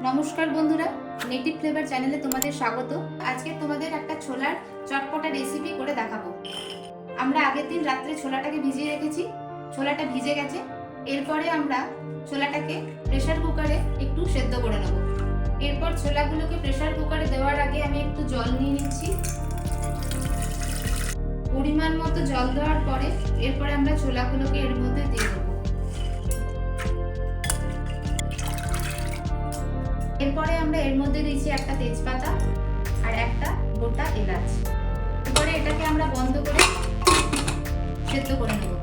নমস্কার বন্ধুরা, native flavour চ্যানেলে তোমাদের স্বাগত। আজকে তোমাদের একটা ছোলার চটপটা রেসিপি করে দেখাবো। আমরা আগের দিন রাত্রে ছোলাটাকে ভিজিয়ে রেখেছি, ছোলাটা ভিজে গেছে। এরপরে আমরা ছোলাটাকে প্রেসার কুকারে একটু সেদ্ধ করে নেব। এরপর ছোলাগুলোকে প্রেসার কুকারে দেওয়ার আগে আমি একটু জল নিয়ে নিচ্ছি। পরিমাণ মতো জল দেওয়ার পরে এরপরে আমরা ছোলাগুলোকে এর মধ্যে দিয়ে দেবো। এরপরে আমরা এর মধ্যে দিচ্ছি একটা তেজপাতা আর একটা গোটা এলাচ। এরপরে এটাকে আমরা বন্ধ করে সেদ্ধ করে নেব।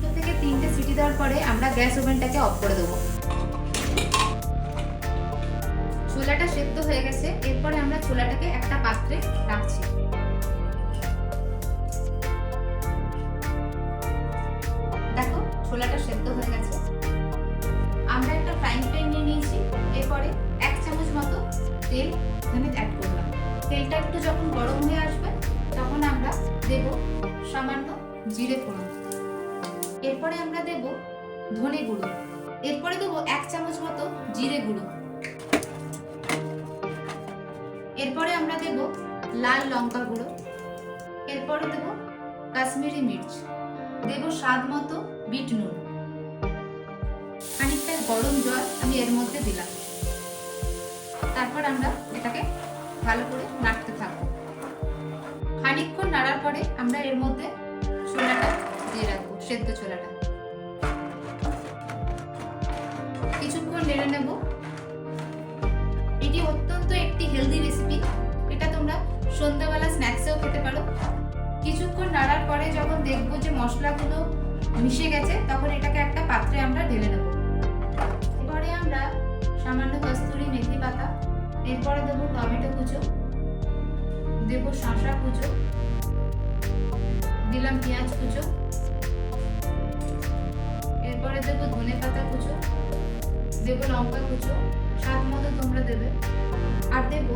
2 থেকে 3টে সিটি দেওয়ার পরে আমরা গ্যাস ওভেনটাকে অফ করে দেবো। ছোলাটা সেদ্ধ হয়ে গেছে। এরপরে আমরা ছোলাটাকে একটা পাত্রে রাখছি। দেখো ছোলাটা সেদ্ধ হয়ে গেছে। আমরা একটা ফ্রাইং প্যান নিয়ে নিয়েছি। এরপরে 1 চামচ মতো তেল এখানে অ্যাড করলাম। তেলটা একটু যখন গরম হয়ে আসবে তখন আমরা দেব সামান্য জিরে ফোড়ন। এরপরে আমরা দেব ধনে গুঁড়ো। এরপরে দেব 1 চামচ মতো জিরে গুঁড়ো। এরপরে আমরা দেব লাল লঙ্কা গুঁড়ো। এরপরে দেব কাশ্মীরি মির্চ। দেব স্বাদ মতো বিট নুন। খানিকটা গরম জল আমি এর মধ্যে দিলাম। তারপর আমরা এটাকে ভালো করে নাড়তে থাকবো। খানিকক্ষণ নাড়ার পরে আমরা এর মধ্যে ছোলাটা দিয়ে রাখবো, সেদ্ধ ছোলাটা। কিছুক্ষণ নেড়ে নেব। এটি অত্যন্ত একটি হেলদি রেসিপি। এটা তোমরা সন্ধ্যাবেলা স্ন্যাক্সেও খেতে পারো। কিছুক্ষণ নাড়ার পরে যখন দেখবো যে মশলাগুলো মিশে গেছে তখন এটাকে একটা পাত্রে আমরা ঢেলে নেব। এরপরে আমরা সামান্য কস্তুরি মেথি পাতা, এরপরে দেবো টমেটো কুচো, দেব শসা কুচো, দিলাম পেঁয়াজ কুচো, এরপরে দেবো ধনে পাতা কুচো, দেবো লঙ্কা কুচো, স্বাদ মতো তোমরা দেবে, আর দেবো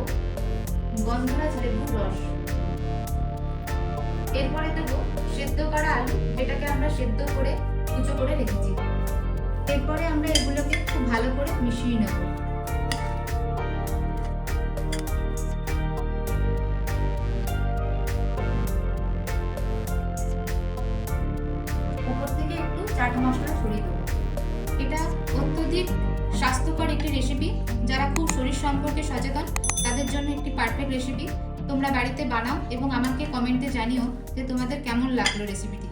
গন্ধরাজ লেবুর রস। এরপরে দেবো সেদ্ধ করা আলু, যেটাকে আমরা সেদ্ধ করে কুচো করে রেখেছি। এরপরে আমরা এগুলোকে খুব ভালো করে মিশিয়ে নেব। উপর থেকে একটু চাট মশলা ছড়িয়ে দেবো। এটা অত্যধিক স্বাস্থ্যকর একটি রেসিপি। যারা খুব শরীর সম্পর্কে সচেতন তাদের জন্য একটি পারফেক্ট রেসিপি। তোমরা বাড়িতে বানাও এবং আমাকে কমেন্টে জানিও যে তোমাদের কেমন লাগলো রেসিপিটি।